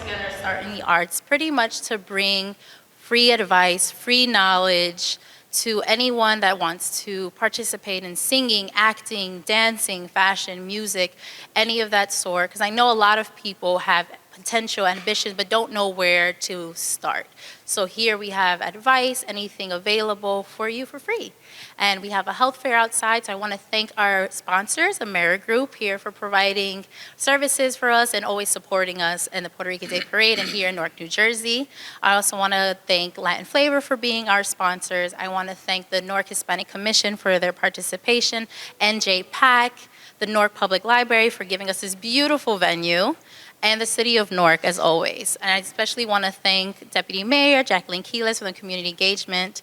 together Start in the Arts pretty much to bring free advice, free knowledge to anyone that wants to participate in singing, acting, dancing, fashion, music, any of that sort. Because I know a lot of people have potential ambitions but don't know where to start. So here we have advice, anything available for you for free. And we have a health fair outside, so I want to thank our sponsors, AmeriGroup, here for providing services for us and always supporting us in the Puerto Rican Day Parade and here in Newark, New Jersey. I also want to thank Latin Flavor for being our sponsors. I want to thank the Newark Hispanic Commission for their participation, NJPAC, the Newark Public Library for giving us this beautiful venue, and the City of Newark, as always. And I especially want to thank Deputy Mayor Jacqueline Quiles for the community engagement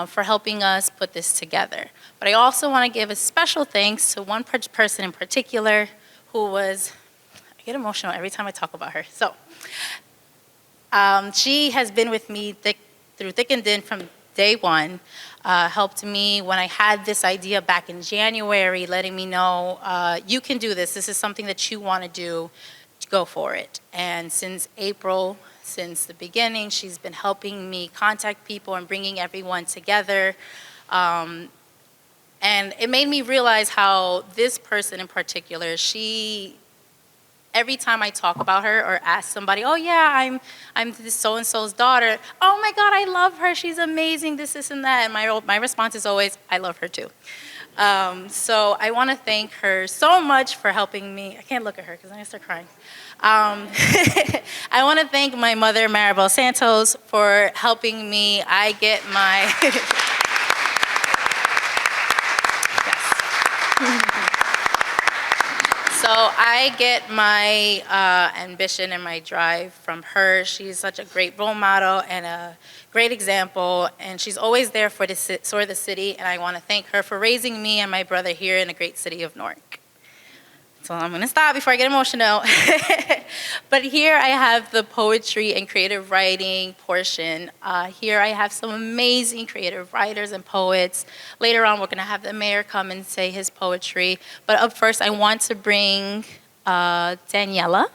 for helping us put this together. But I also want to give a special thanks to one person in particular who was, I get emotional every time I talk about her. So she has been with me through thick and thin from day one, helped me when I had this idea back in January, letting me know, you can do this. This is something that you want to do. Go for it. And since April, since the beginning, she's been helping me contact people and bringing everyone together. And it made me realize how this person in particular, every time I talk about her or ask somebody, oh yeah, I'm this so-and-so's daughter. Oh my God, I love her. She's amazing, this and that. And my response is always, I love her too. So I want to thank her so much for helping me. I can't look at her because I'm going to start crying. I want to thank my mother, Maribel Santos, for helping me. I get my... So I get my ambition and my drive from her. She's such a great role model and a great example, and she's always there for the city, and I want to thank her for raising me and my brother here in the great city of Newark. So I'm going to stop before I get emotional. But here I have the poetry and creative writing portion. Here I have some amazing creative writers and poets. Later on, we're going to have the mayor come and say his poetry. But up first, I want to bring Daniela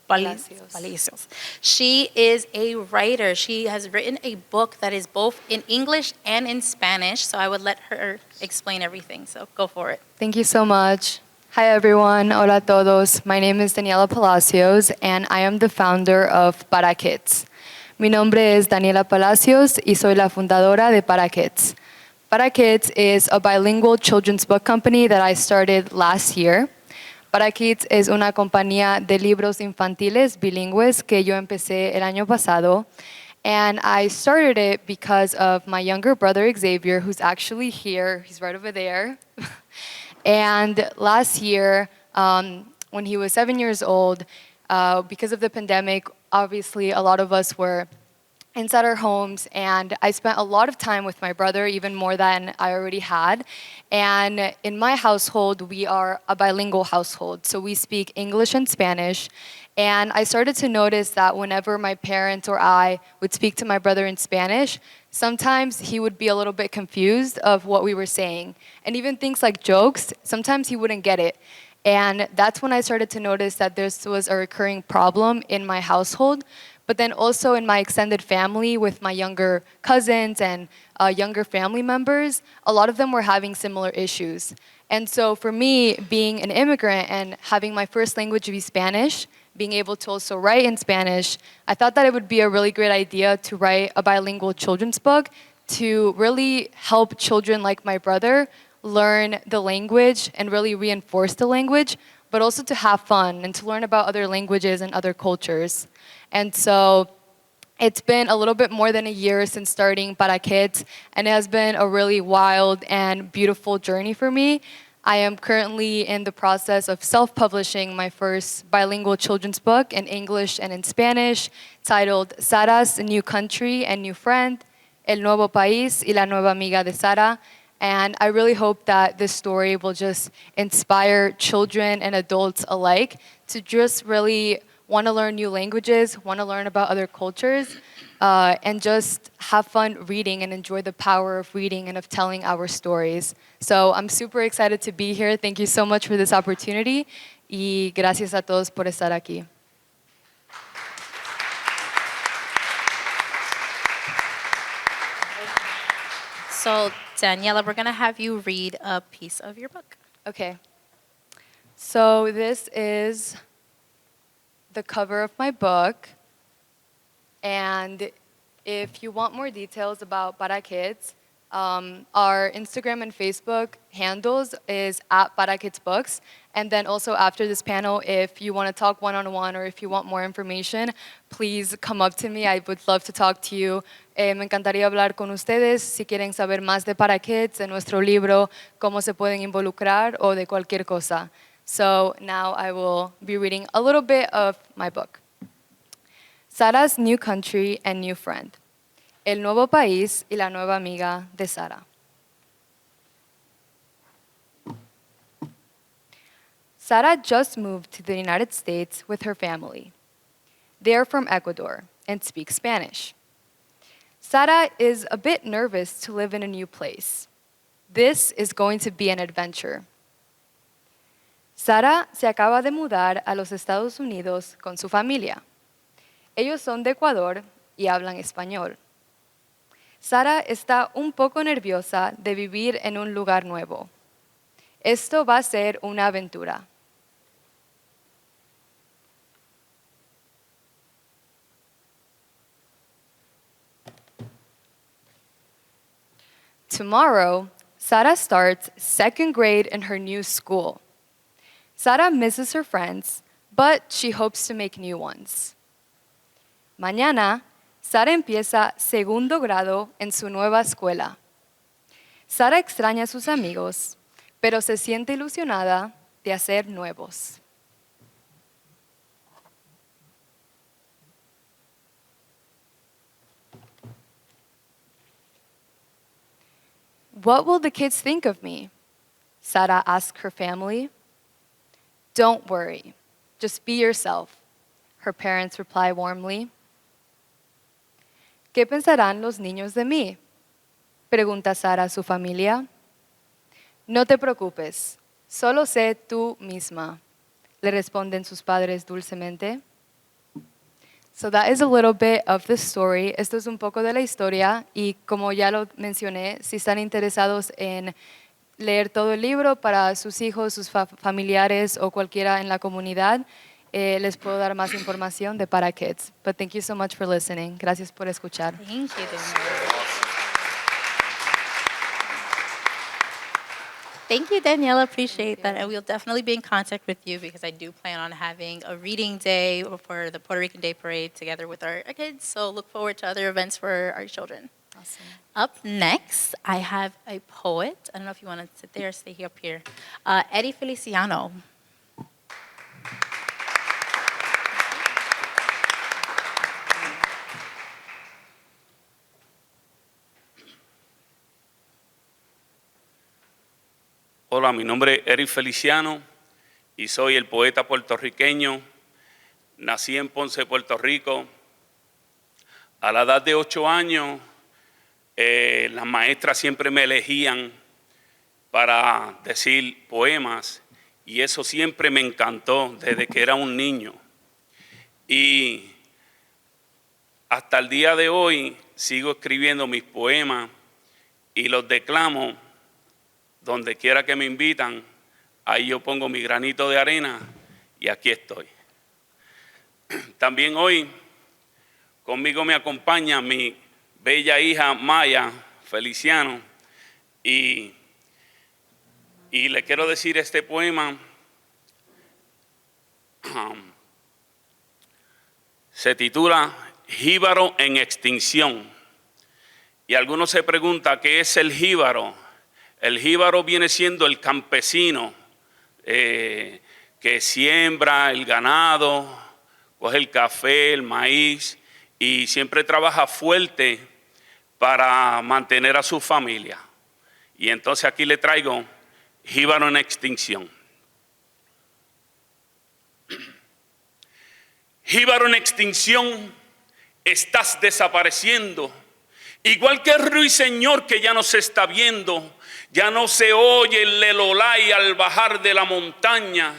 Palacios. She is a writer. She has written a book that is both in English and in Spanish, so I would let her explain everything. So go for it. Thank you so much. Hi everyone, hola a todos. My name is Daniela Palacios and I am the founder of Para Kids. Mi nombre es Daniela Palacios y soy la fundadora de Para Kids. Para Kids is a bilingual children's book company that I started last year. Para Kids es una compañía de libros infantiles bilingües que yo empecé el año pasado. And I started it because of my younger brother, Xavier, who's actually here. He's right over there. And last year, when he was 7 years old, because of the pandemic, obviously a lot of us were inside our homes, and I spent a lot of time with my brother, even more than I already had. And in my household, we are a bilingual household, so we speak English and Spanish. And I started to notice that whenever my parents or I would speak to my brother in Spanish, sometimes he would be a little bit confused of what we were saying. And even things like jokes, sometimes he wouldn't get it. And that's when I started to notice that this was a recurring problem in my household, but then also in my extended family with my younger cousins and younger family members, a lot of them were having similar issues. And so for me, being an immigrant and having my first language be Spanish, being able to also write in Spanish, I thought that it would be a really great idea to write a bilingual children's book to really help children like my brother learn the language and really reinforce the language, but also to have fun and to learn about other languages and other cultures. And so it's been a little bit more than a year since starting Para Kids, and it has been a really wild and beautiful journey for me. I am currently in the process of self-publishing my first bilingual children's book in English and in Spanish, titled Sara's New Country and New Friend, El Nuevo País y la Nueva Amiga de Sara. And I really hope that this story will just inspire children and adults alike to just really want to learn new languages, want to learn about other cultures, and just have fun reading and enjoy the power of reading and of telling our stories. So I'm super excited to be here. Thank you so much for this opportunity. Y gracias a todos por estar aquí. So, Daniela, we're going to have you read a piece of your book. Okay. So this is the cover of my book. And if you want more details about Para Kids, our Instagram and Facebook handles is at Para Kids Books. And then also after this panel, if you want to talk one-on-one or if you want more information, please come up to me. I would love to talk to you. Me encantaría hablar con ustedes si quieren saber más de Para Kids, de nuestro libro, cómo se pueden involucrar o de cualquier cosa. So now I will be reading a little bit of my book. Sara's New Country and New Friend. El nuevo país y la nueva amiga de Sara. Sara just moved to the United States with her family. They are from Ecuador and speak Spanish. Sara is a bit nervous to live in a new place. This is going to be an adventure. Sara se acaba de mudar a los Estados Unidos con su familia. Ellos son de Ecuador y hablan español. Sara está un poco nerviosa de vivir en un lugar nuevo. Esto va a ser una aventura. Tomorrow, Sara starts second grade in her new school. Sara misses her friends, but she hopes to make new ones. Mañana, Sara empieza segundo grado en su nueva escuela. Sara extraña a sus amigos, pero se siente ilusionada de hacer nuevos. What will the kids think of me? Sara asks her family. Don't worry, just be yourself, her parents reply warmly. ¿Qué pensarán los niños de mí? Pregunta Sara a su familia. No te preocupes, solo sé tú misma, le responden sus padres dulcemente. So that is a little bit of the story. Esto es un poco de la historia y como ya lo mencioné, si están interesados en leer todo el libro para sus hijos, sus familiares o cualquiera en la comunidad, les puedo dar más información de Para Kids. But thank you so much for listening. Gracias por escuchar. Thank you, Daniela. Thank you, Daniela. Appreciate that. And we'll definitely be in contact with you because I do plan on having a reading day for the Puerto Rican Day Parade together with our kids. So look forward to other events for our children. Awesome. Up next, I have a poet. I don't know if you want to sit there or stay up here. Eddie Feliciano. Hola, mi nombre es Eric Feliciano y soy el poeta puertorriqueño. Nací en Ponce, Puerto Rico. A la edad de 8 años, las maestras siempre me elegían para decir poemas y eso siempre me encantó desde que era un niño. Y hasta el día de hoy sigo escribiendo mis poemas y los declamo. Donde quiera que me invitan, ahí yo pongo mi granito de arena y aquí estoy. También hoy conmigo me acompaña mi bella hija Maya Feliciano y le quiero decir este poema. Se titula Jíbaro en extinción. Y algunos se preguntan ¿qué es el jíbaro? El jíbaro viene siendo el campesino que siembra el ganado, coge el café, el maíz y siempre trabaja fuerte para mantener a su familia. Y entonces aquí le traigo Jíbaro en extinción. Jíbaro en extinción, estás desapareciendo. Igual que el ruiseñor que ya no se está viendo, ya no se oye el lelolay al bajar de la montaña.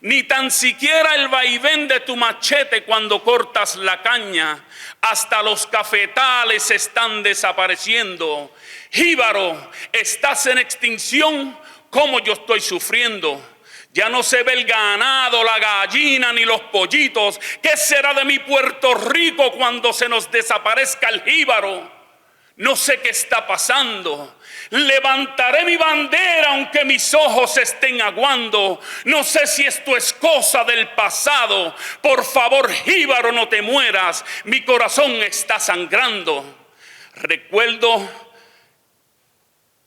ni tan siquiera el vaivén de tu machete cuando cortas la caña. Hasta los cafetales están desapareciendo. Jíbaro, estás en extinción como yo estoy sufriendo. Ya no se ve el ganado, la gallina ni los pollitos. ¿Qué será de mi Puerto Rico cuando se nos desaparezca el jíbaro? No sé qué está pasando. Levantaré mi bandera aunque mis ojos estén aguando. No sé si esto es cosa del pasado. Por favor, jíbaro, no te mueras. Mi corazón está sangrando. Recuerdo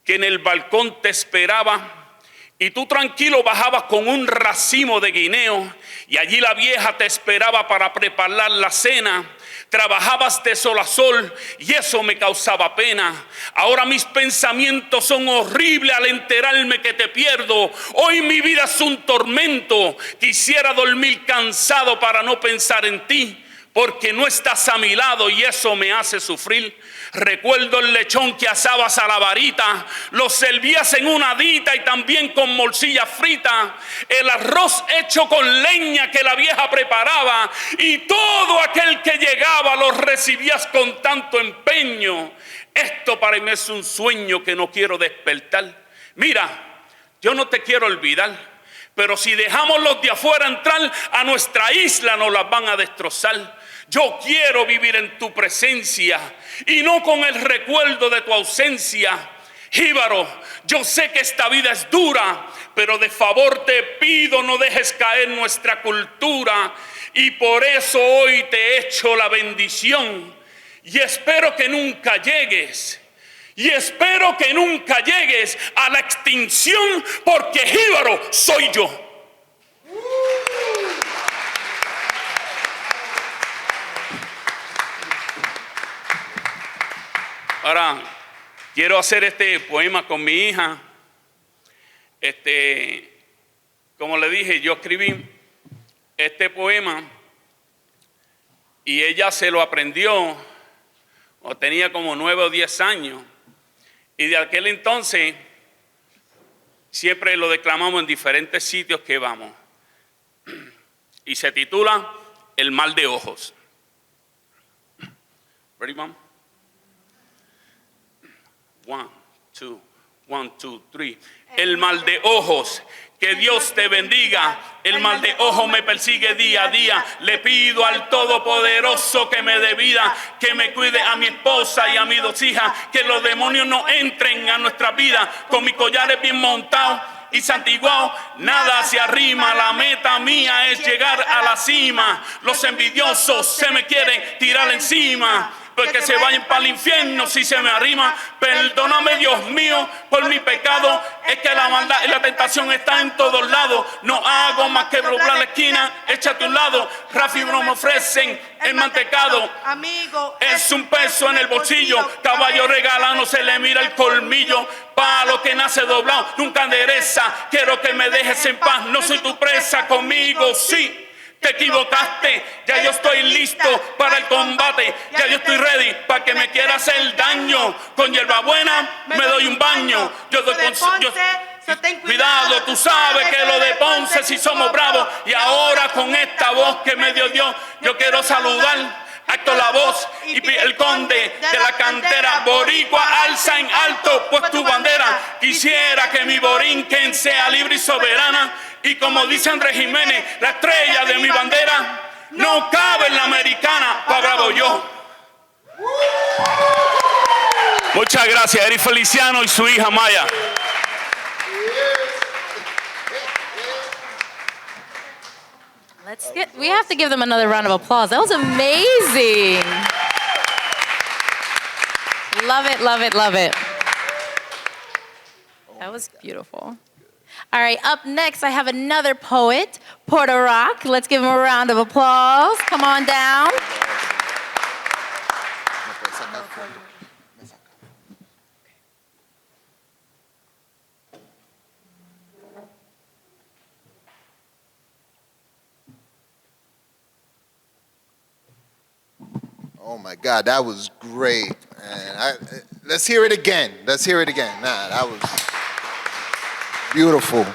que en el balcón te esperaba y tú tranquilo bajabas con un racimo de guineo y allí la vieja te esperaba para preparar la cena. Trabajabas de sol a sol y eso me causaba pena. Ahora mis pensamientos son horribles al enterarme que te pierdo. Hoy mi vida es un tormento. Quisiera dormir cansado para no pensar en ti, porque no estás a mi lado y eso me hace sufrir. Recuerdo el lechón que asabas a la varita, lo servías en una dita y también con morcilla frita, el arroz hecho con leña que la vieja preparaba y todo aquel que llegaba lo recibías con tanto empeño. Esto para mí es un sueño que no quiero despertar. Mira, yo no te quiero olvidar, pero si dejamos los de afuera entrar a nuestra isla nos las van a destrozar. Yo quiero vivir en tu presencia y no con el recuerdo de tu ausencia. Jíbaro, yo sé que esta vida es dura, pero de favor te pido no dejes caer nuestra cultura. Y por eso hoy te echo la bendición y espero que nunca llegues. Y espero que nunca llegues a la extinción, porque jíbaro soy yo. Ahora, quiero hacer este poema con mi hija. Como le dije, yo escribí este poema y ella se lo aprendió cuando tenía como 9 o 10 años. Y de aquel entonces siempre lo declamamos en diferentes sitios que vamos. Y se titula El mal de ojos. Ready, mom? 1, 2, 1, 2, 3. El mal de ojos, que Dios te bendiga. El mal de ojos me persigue día a día. Le pido al Todopoderoso que me dé vida, que me cuide a mi esposa y a mis 2 hijas, que los demonios no entren a nuestra vida. Con mis collares bien montados y santiguado, nada se arrima. La meta mía es llegar a la cima. Los envidiosos se me quieren tirar encima, porque se vayan para el infierno si se me arrima. Perdóname, Dios mío, por mi pecado. Es que la maldad y la tentación están en todos lados. No hago más que doblar la esquina, échate a un lado. Rafi no me ofrecen el mantecado. Amigo, Es un peso en el bolsillo. Caballo regalado, se le mira el colmillo. Palo que nace doblado, nunca endereza. Quiero que me dejes en paz, no soy tu presa. Conmigo sí. Te equivocaste, ya yo estoy listo para el combate. Ya yo estoy ready para que me quiera hacer daño. Con hierbabuena me doy un baño. Yo doy cuidado, tú sabes que lo de Ponce si somos bravos. Y ahora con esta voz que me dio Dios, yo quiero saludar a Héctor La Voz y el conde de la cantera boricua. Alza en alto pues tu bandera. Quisiera que mi Borinquen sea libre y soberana. Y como dice Andrés Jiménez, la estrella de mi bandera no cabe en la americana, pa' bravo yo. Muchas gracias, Eric Feliciano y su hija Maya. We have to give them another round of applause. That was amazing. Love it, love it, love it. That was beautiful. All right, up next, I have another poet, Porter Rock. Let's give him a round of applause. Come on down. Oh my God, that was great. And let's hear it again. Let's hear it again. Nah, that was beautiful.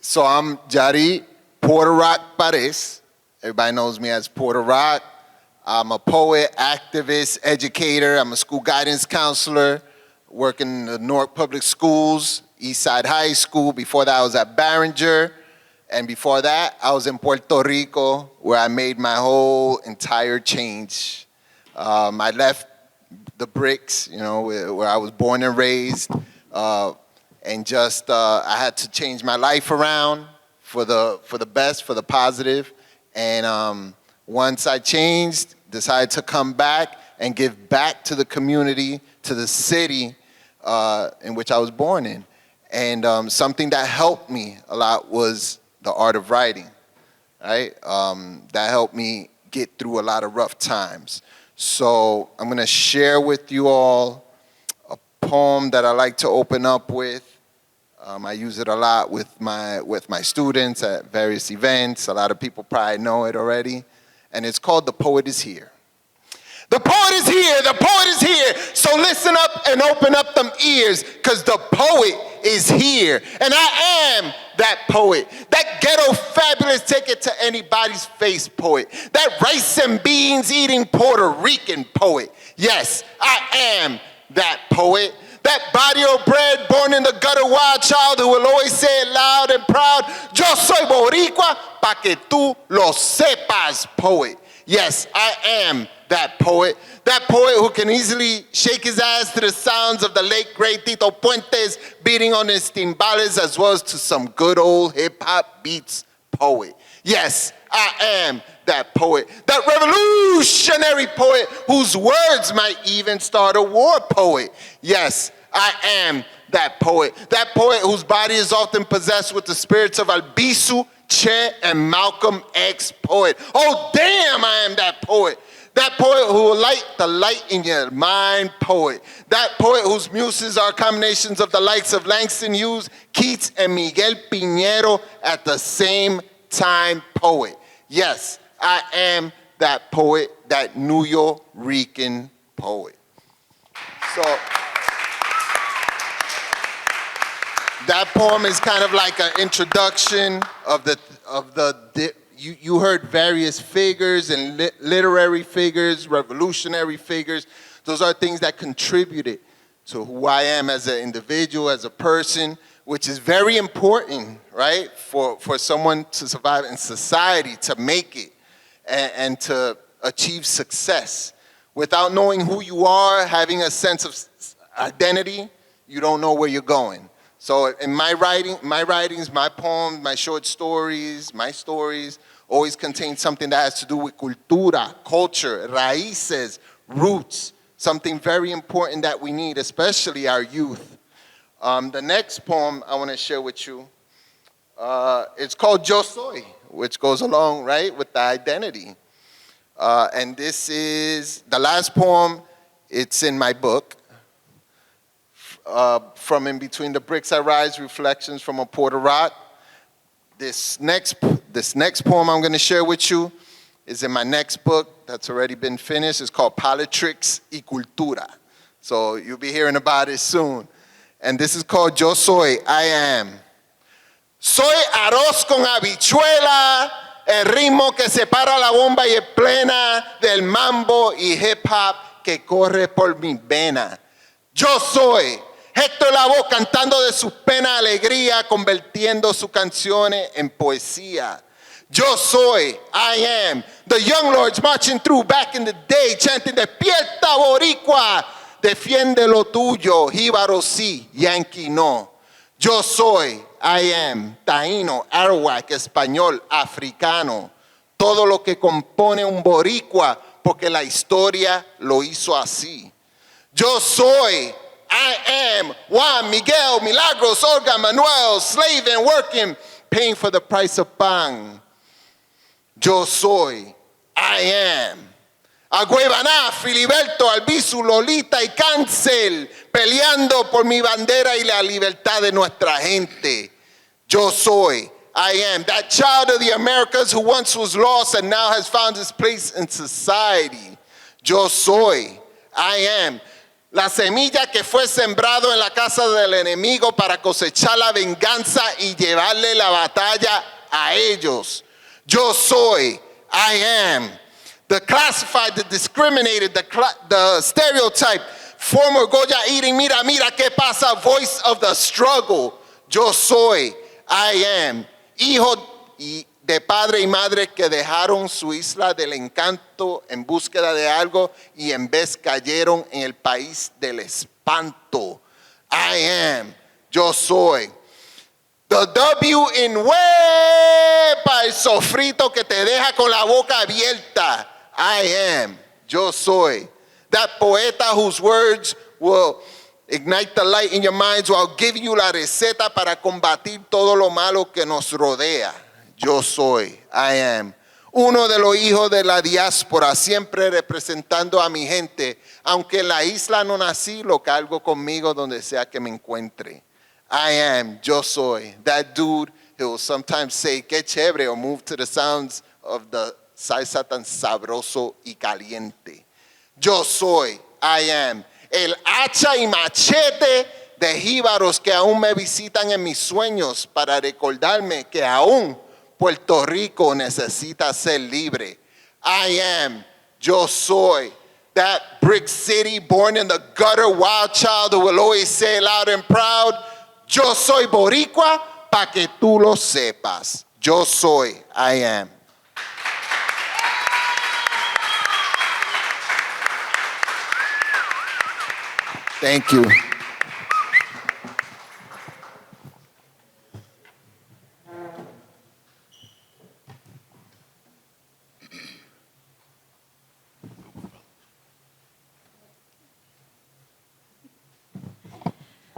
So I'm Jari Puerto Rock Pares. Everybody knows me as Puerto Rock. I'm a poet, activist, educator. I'm a school guidance counselor, working in the Newark Public Schools, Eastside High School. Before that, I was at Barringer. And before that, I was in Puerto Rico, where I made my whole entire change. I left the bricks, where I was born and raised, and just I had to change my life around for the best, for the positive. And once I changed, decided to come back and give back to the community, to the city in which I was born in. And something that helped me a lot was the art of writing, right? That helped me get through a lot of rough times. So I'm gonna share with you all a poem that I like to open up with. I use it a lot with my students at various events. A lot of people probably know it already. And it's called The Poet Is Here. The poet is here, the poet is here. So listen up and open up them ears, because the poet is here. And I am that poet. That ghetto fabulous, take it to anybody's face poet. That rice and beans eating Puerto Rican poet. Yes, I am that poet. That barrio bred, born in the gutter wild child who will always say it loud and proud. Yo soy boricua, pa que tú lo sepas, poet. Yes, I am that poet who can easily shake his ass to the sounds of the late great Tito Puentes beating on his timbales, as well as to some good old hip-hop beats, poet. Yes, I am that poet, that revolutionary poet whose words might even start a war, poet. Yes, I am that poet whose body is often possessed with the spirits of Albizu, Che, and Malcolm X, poet. Oh, damn, I am that poet. That poet who will light the light in your mind, poet. That poet whose muses are combinations of the likes of Langston Hughes, Keats, and Miguel Piñero at the same time, poet. Yes, I am that poet, that New York-Rican poet. So that poem is kind of like an introduction of the you heard various figures and literary figures, revolutionary figures. Those are things that contributed to who I am as an individual, as a person, which is very important, right? For someone to survive in society, to make it, and to achieve success. Without knowing who you are, having a sense of identity, you don't know where you're going. So in my writings, my poems, my short stories, my stories always contain something that has to do with cultura, culture, raíces, roots, something very important that we need, especially our youth. The next poem I want to share with you, it's called Yo Soy, which goes along, right, with the identity. And this is the last poem. It's in my book. From In Between the Bricks I Rise, Reflections from a Puerto Rock. This next poem I'm going to share with you is in my next book that's already been finished. It's called Politics y Cultura. So you'll be hearing about it soon. And this is called Yo Soy, I Am. Soy arroz con habichuela, el ritmo que separa la bomba y es plena del mambo y hip hop que corre por mi vena. Yo soy Héctor Lavoe cantando de sus penas alegría, convirtiendo sus canciones en poesía. Yo soy, I am, the young lords marching through back in the day, chanting Despierta Boricua, defiende lo tuyo, jíbaro sí, Yankee no. Yo soy, I am, taíno, arawak, español, africano, todo lo que compone un boricua, porque la historia lo hizo así. Yo soy, I am, Juan, Miguel, Milagros, Olga, Manuel, slave and working, paying for the price of pan. Yo soy, I am. Agüebaná, Filiberto, Albizu, Lolita y Cancel, peleando por mi bandera y la libertad de nuestra gente. Yo soy, I am, that child of the Americas who once was lost and now has found his place in society. Yo soy, I am. La semilla que fue sembrado en la casa del enemigo para cosechar la venganza y llevarle la batalla a ellos. Yo soy, I am. The classified, the discriminated, the stereotype, former Goya eating, mira, mira, ¿qué pasa? Voice of the struggle. Yo soy, I am. Hijo de padre y madre que dejaron su isla del encanto en búsqueda de algo y en vez cayeron en el país del espanto. I am. Yo soy. The W in para el sofrito que te deja con la boca abierta. I am. Yo soy. That poeta whose words will ignite the light in your minds while giving you la receta para combatir todo lo malo que nos rodea. Yo soy. I am. Uno de los hijos de la diáspora, siempre representando a mi gente. Aunque en la isla no nací, lo cargo conmigo donde sea que me encuentre. I am, yo soy. That dude, he will sometimes say, qué chévere, or move to the sounds of the salsa tan sabroso y caliente. Yo soy, I am. El hacha y machete de jíbaros que aún me visitan en mis sueños para recordarme que aún Puerto Rico necesita ser libre. I am, yo soy. That brick city born in the gutter, wild child who will always say loud and proud, yo soy boricua, pa' que tú lo sepas. Yo soy, I am. Thank you.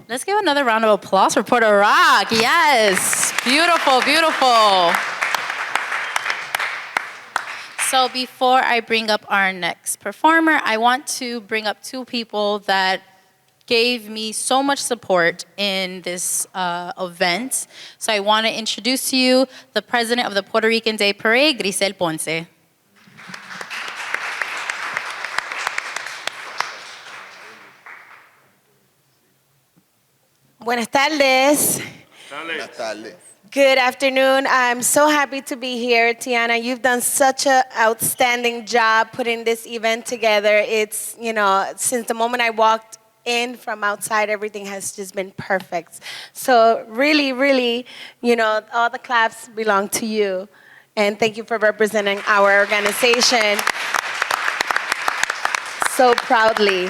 Let's give another round of applause for Puerto Rock. Yes, beautiful, beautiful. So before I bring up our next performer, I want to bring up two people that gave me so much support in this event. So I want to introduce to you the president of the Puerto Rican Day Parade, Grisel Ponce. Buenas tardes. Buenas tardes. Good afternoon. I'm so happy to be here, Tiana. You've done such an outstanding job putting this event together. It's, since the moment I walked in from outside, everything has just been perfect. So really, really, all the claps belong to you. And thank you for representing our organization so proudly.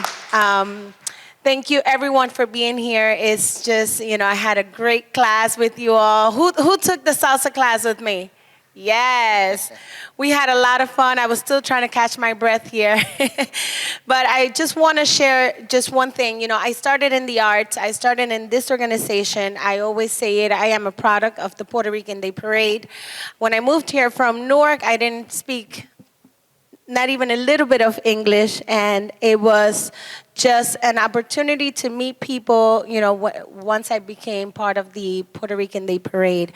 Thank you, everyone, for being here. It's just, I had a great class with you all. Who took the salsa class with me? Yes. We had a lot of fun. I was still trying to catch my breath here. But I just want to share just one thing. I started in the arts. I started in this organization. I always say it. I am a product of the Puerto Rican Day Parade. When I moved here from Newark, I didn't speak not even a little bit of English, and it was just an opportunity to meet people, once I became part of the Puerto Rican Day Parade.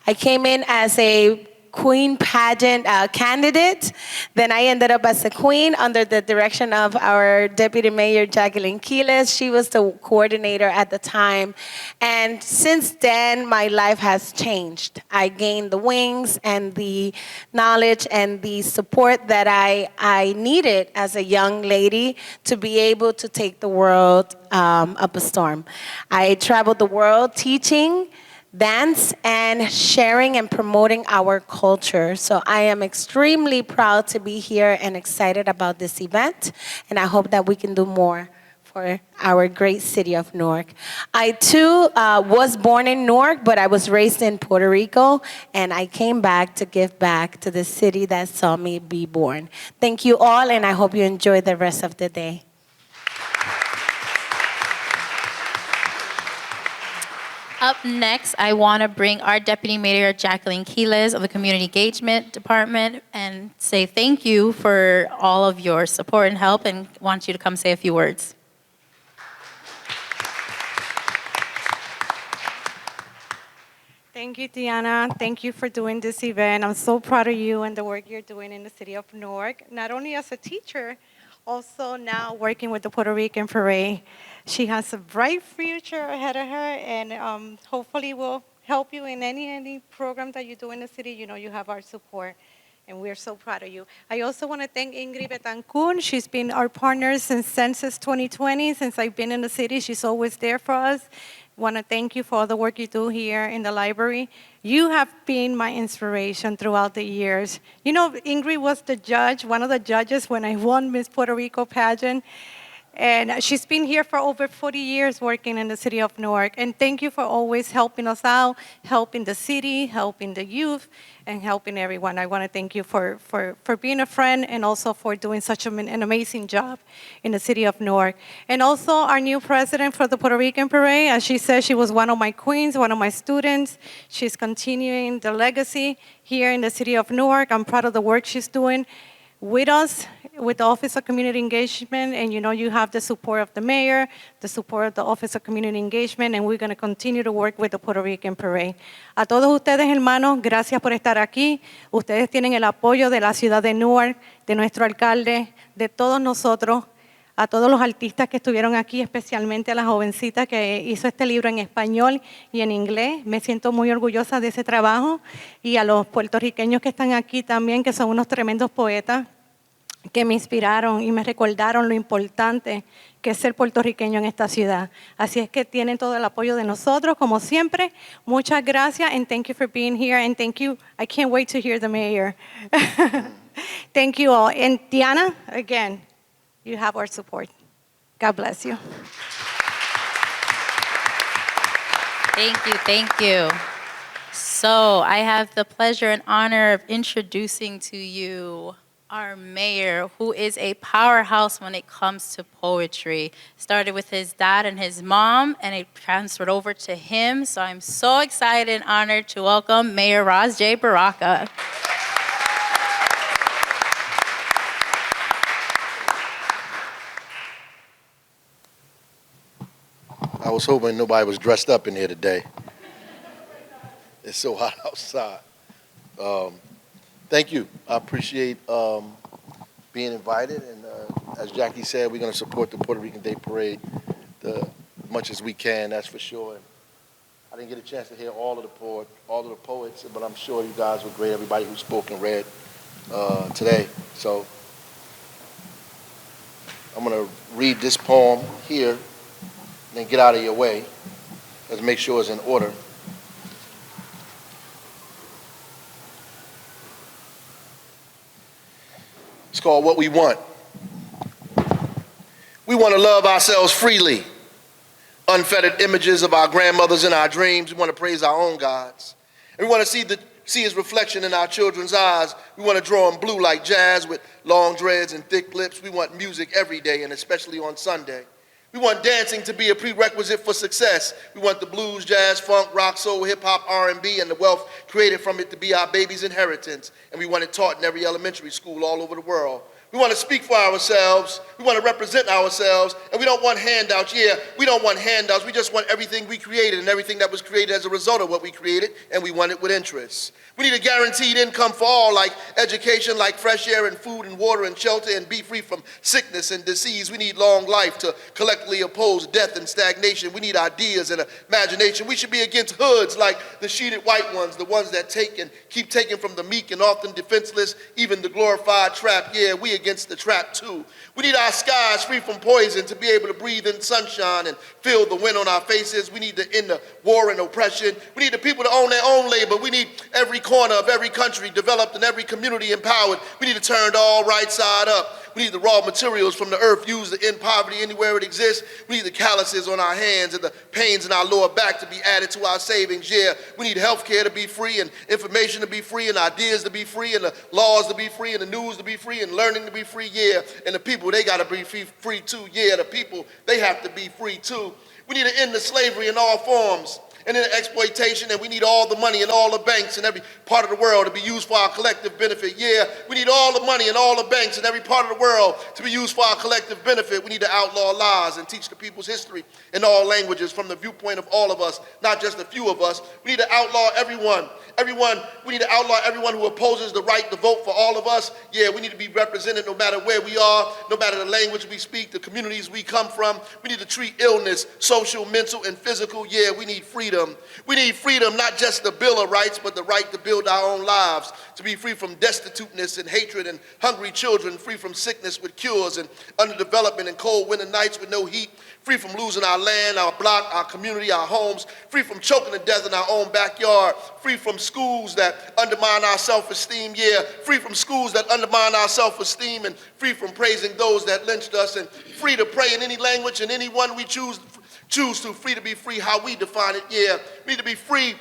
I came in as a queen pageant candidate. Then I ended up as a queen under the direction of our Deputy Mayor, Jacqueline Quiles. She was the coordinator at the time. And since then, my life has changed. I gained the wings and the knowledge and the support that I needed as a young lady to be able to take the world up a storm. I traveled the world teaching dance and sharing and promoting our culture. So I am extremely proud to be here and excited about this event, and I hope that we can do more for our great city of Newark. I too was born in Newark, but I was raised in Puerto Rico, and I came back to give back to the city that saw me be born. Thank you all, and I hope you enjoy the rest of the day. Up next, I want to bring our Deputy Mayor, Jacqueline Quiles of the Community Engagement Department, and say thank you for all of your support and help, and want you to come say a few words. Thank you, Diana. Thank you for doing this event. I'm so proud of you and the work you're doing in the city of Newark, not only as a teacher, also now working with the Puerto Rican Parade. She has a bright future ahead of her, and hopefully will help you in any program that you do in the city. You know, you have our support, and we're so proud of you. I also want to thank Ingrid Betancourt. She's been our partner since Census 2020. Since I've been in the city, she's always there for us. Want to thank you for all the work you do here in the library. You have been my inspiration throughout the years. You know, Ingrid was the judge, one of the judges when I won Miss Puerto Rico pageant. And she's been here for over 40 years working in the city of Newark. And thank you for always helping us out, helping the city, helping the youth, and helping everyone. I want to thank you for being a friend and also for doing such an amazing job in the city of Newark. And also our new president for the Puerto Rican Parade, as she said, she was one of my queens, one of my students. She's continuing the legacy here in the city of Newark. I'm proud of the work she's doing with us, with the Office of Community Engagement, and you know you have the support of the mayor, the support of the Office of Community Engagement, and we're going to continue to work with the Puerto Rican Parade. A todos ustedes, hermanos, gracias por estar aquí. Ustedes tienen el apoyo de la ciudad de Newark, de nuestro alcalde, de todos nosotros, a todos los artistas que estuvieron aquí, especialmente a la jovencita que hizo este libro en español y en inglés. Me siento muy orgullosa de ese trabajo. Y a los puertorriqueños que están aquí también, que son unos tremendos poetas, que me inspiraron y me recordaron lo importante que es ser puertorriqueño en esta ciudad. Así es que tienen todo el apoyo de nosotros, como siempre. Muchas gracias, and thank you for being here, and thank you. I can't wait to hear the mayor. Thank you all. And Diana, again, you have our support. God bless you. Thank you, thank you. So I have the pleasure and honor of introducing to you our mayor, who is a powerhouse when it comes to poetry. Started with his dad and his mom, and it transferred over to him. So I'm so excited and honored to welcome Mayor Ras J. Baraka. I was hoping nobody was dressed up in here today. It's so hot outside. Thank you. I appreciate being invited. And as Jackie said, we're going to support the Puerto Rican Day Parade as much as we can, that's for sure. And I didn't get a chance to hear all of the poets, but I'm sure you guys were great, everybody who spoke and read today. So I'm going to read this poem here and then get out of your way. Let's make sure it's in order. It's called What We Want. We want to love ourselves freely. Unfettered images of our grandmothers in our dreams. We want to praise our own gods. And we want to see his reflection in our children's eyes. We want to draw them blue like jazz with long dreads and thick lips. We want music every day and especially on Sunday. We want dancing to be a prerequisite for success. We want the blues, jazz, funk, rock, soul, hip-hop, R&B, and the wealth created from it to be our baby's inheritance. And we want it taught in every elementary school all over the world. We want to speak for ourselves. We want to represent ourselves. And we don't want handouts. Yeah, we don't want handouts. We just want everything we created and everything that was created as a result of what we created, and we want it with interest. We need a guaranteed income for all, like education, like fresh air and food and water and shelter, and be free from sickness and disease. We need long life to collectively oppose death and stagnation. We need ideas and imagination. We should be against hoods like the sheeted white ones, the ones that take and keep taking from the meek and often defenseless, even the glorified trap. Yeah, we against the trap too. We need our skies free from poison to be able to breathe in sunshine and feel the wind on our faces. We need to end the war and oppression. We need the people to own their own labor. We need every corner of every country developed and every community empowered. We need to turn it all right side up. We need the raw materials from the earth used to end poverty anywhere it exists. We need the calluses on our hands and the pains in our lower back to be added to our savings. Yeah, we need health care to be free and information to be free and ideas to be free and the laws to be free and the news to be free and learning to be free. Yeah, and the people, they got to be free too. Yeah, the people, they have to be free too. We need to end the slavery in all forms and in exploitation, and we need all the money in all the banks in every part of the world to be used for our collective benefit. Yeah, we need all the money in all the banks in every part of the world to be used for our collective benefit. We need to outlaw lies and teach the people's history in all languages from the viewpoint of all of us, not just a few of us. We need to outlaw everyone everyone, we need to outlaw everyone who opposes the right to vote for all of us. Yeah, we need to be represented no matter where we are, no matter the language we speak, the communities we come from. We need to treat illness, social, mental, and physical. Yeah, we need freedom. We need freedom, not just the Bill of Rights, but the right to build our own lives, to be free from destituteness and hatred and hungry children, free from sickness with cures and underdevelopment and cold winter nights with no heat, free from losing our land, our block, our community, our homes, free from choking to death in our own backyard, free from schools that undermine our self-esteem, yeah, free from schools that undermine our self-esteem, and free from praising those that lynched us, and free to pray in any language and any one we choose to, free to be free how we define it, yeah. We need to be free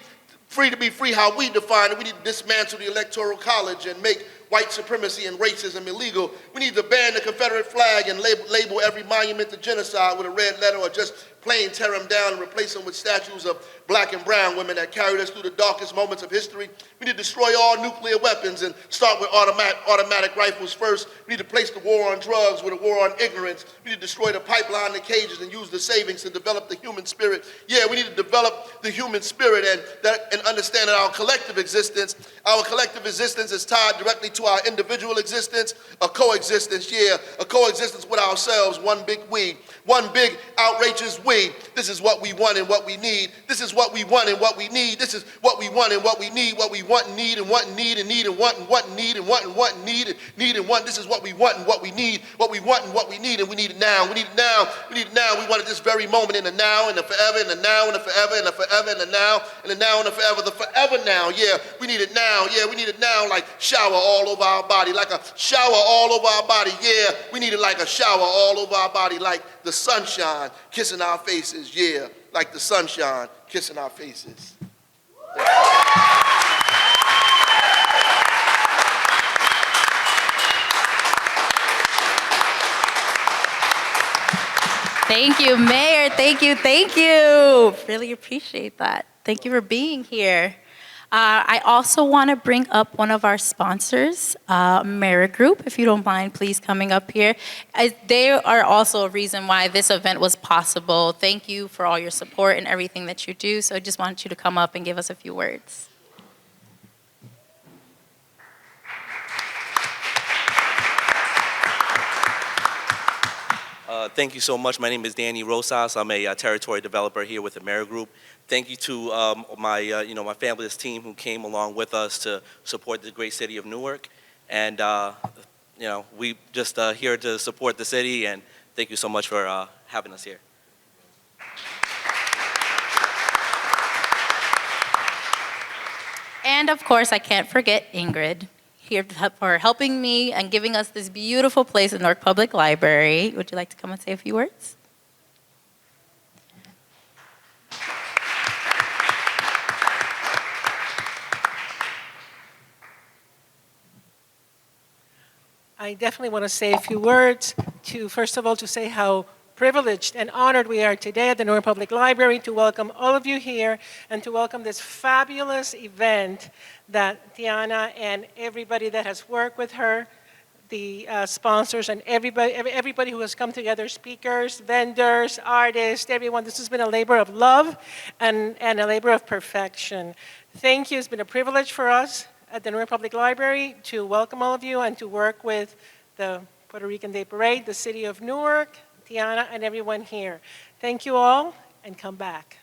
to be free how we define it. We need to dismantle the Electoral College and make white supremacy and racism illegal. We need to ban the Confederate flag and label every monument to genocide with a red letter, or just plain tear them down and replace them with statues of black and brown women that carried us through the darkest moments of history. We need to destroy all nuclear weapons and start with automatic rifles first. We need to place the war on drugs with a war on ignorance. We need to destroy the pipeline, the cages, and use the savings to develop the human spirit. Yeah, we need to develop the human spirit and understand that our collective existence is tied directly to our individual existence, a coexistence, yeah, a coexistence with ourselves, one big we, one big outrageous we. This is what we want and what we need. This is what we want and what we need. This is what we want and what we need, what we want and need and want and need and need and want and want and need and want and want and need and need and want. This is what we want and what we need, what we want and what we need, and we need it now. We need it now. We need it now. We want it this very moment, in the now, in the forever, in the now, in the forever, in the forever, in the now, in the now, in the forever now. Yeah, we need it now. Yeah, we need it now, like shower all over our body, like a shower all over our body. Yeah, we need it like a shower all over our body, like the sunshine kissing our faces. Yeah, like the sunshine kissing our faces. Thank you, Mayor. Thank you, thank you. Really appreciate that. Thank you for being here. I also want to bring up one of our sponsors, Merit Group, if you don't mind, please coming up here. They are also a reason why this event was possible. Thank you for all your support and everything that you do. So I just wanted you to come up and give us a few words. Thank you so much. My name is Danny Rosas. I'm a territory developer here with the Merit Group. Thank you to my fabulous team who came along with us to support the great city of Newark. And we just here to support the city, and thank you so much for having us here. And of course, I can't forget Ingrid, here for helping me and giving us this beautiful place in Newark Public Library. Would you like to come and say a few words? I definitely want to say a few words first of all, to say how privileged and honored we are today at the Newark Public Library to welcome all of you here and to welcome this fabulous event that Tiana and everybody that has worked with her, the sponsors and everybody who has come together, speakers, vendors, artists, everyone. This has been a labor of love and a labor of perfection. Thank you. It's been a privilege for us at the Newark Public Library to welcome all of you and to work with the Puerto Rican Day Parade, the city of Newark, Tiana, and everyone here. Thank you all, and come back.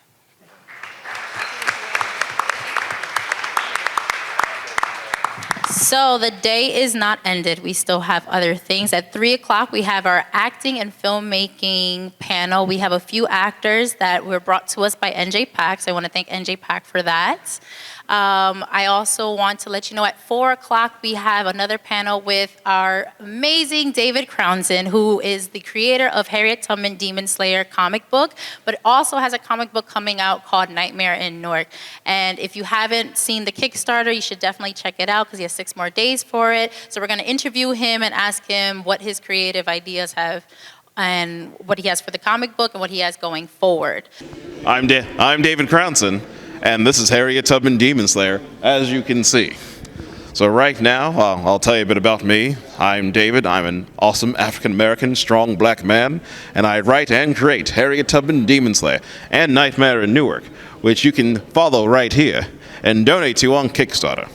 So the day is not ended. We still have other things. At 3 o'clock, we have our acting and filmmaking panel. We have a few actors that were brought to us by NJPAC, so I want to thank NJPAC for that. I also want to let you know at 4 o'clock we have another panel with our amazing David Crownson, who is the creator of Harriet Tubman Demon Slayer comic book, but also has a comic book coming out called Nightmare in Newark. And if you haven't seen the Kickstarter, you should definitely check it out because he has 6 more days for it. So we're going to interview him and ask him what his creative ideas have and what he has for the comic book and what he has going forward. I'm David Crownson, and this is Harriet Tubman Demon Slayer, as you can see. So right now, I'll tell you a bit about me. I'm David. I'm an awesome African-American, strong black man, and I write and create Harriet Tubman Demon Slayer and Nightmare in Newark, which you can follow right here and donate to on Kickstarter.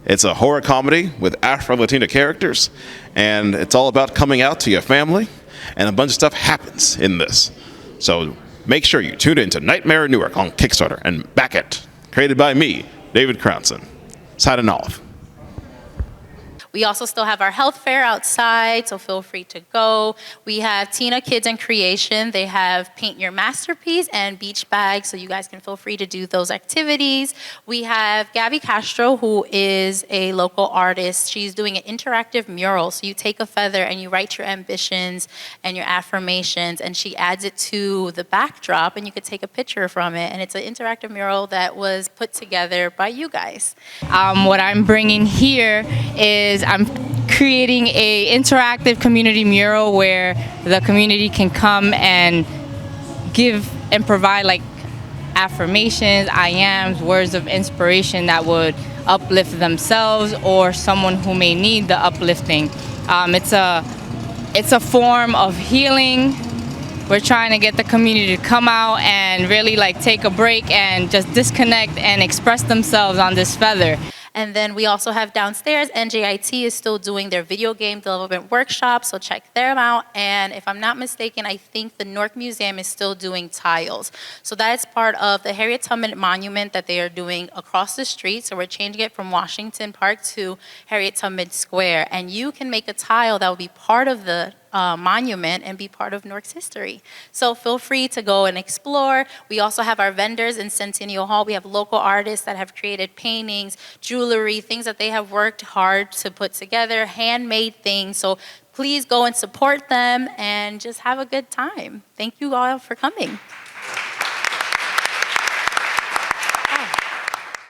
It's a horror comedy with Afro-Latina characters, and it's all about coming out to your family, and a bunch of stuff happens in this. So make sure you tune in to Nightmare in Newark on Kickstarter and back it. Created by me, David Crownson. Signing off. We also still have our health fair outside, so feel free to go. We have Tina Kids and Creation. They have Paint Your Masterpiece and Beach Bags, so you guys can feel free to do those activities. We have Gabby Castro, who is a local artist. She's doing an interactive mural. So you take a feather and you write your ambitions and your affirmations, and she adds it to the backdrop, and you could take a picture from it. And it's an interactive mural that was put together by you guys. What I'm bringing here is I'm creating a interactive community mural where the community can come and give and provide like affirmations, I ams, words of inspiration that would uplift themselves or someone who may need the uplifting. It's a form of healing. We're trying to get the community to come out and really like take a break and just disconnect and express themselves on this feather. And then we also have downstairs, NJIT is still doing their video game development workshop, so check them out. And if I'm not mistaken, I think the Newark Museum is still doing tiles. So that is part of the Harriet Tubman Monument that they are doing across the street. So we're changing it from Washington Park to Harriet Tubman Square. And you can make a tile that will be part of the monument and be part of Newark's history. So feel free to go and explore. We also have our vendors in Centennial Hall. We have local artists that have created paintings, jewelry, things that they have worked hard to put together, handmade things. So please go and support them and just have a good time. Thank you all for coming.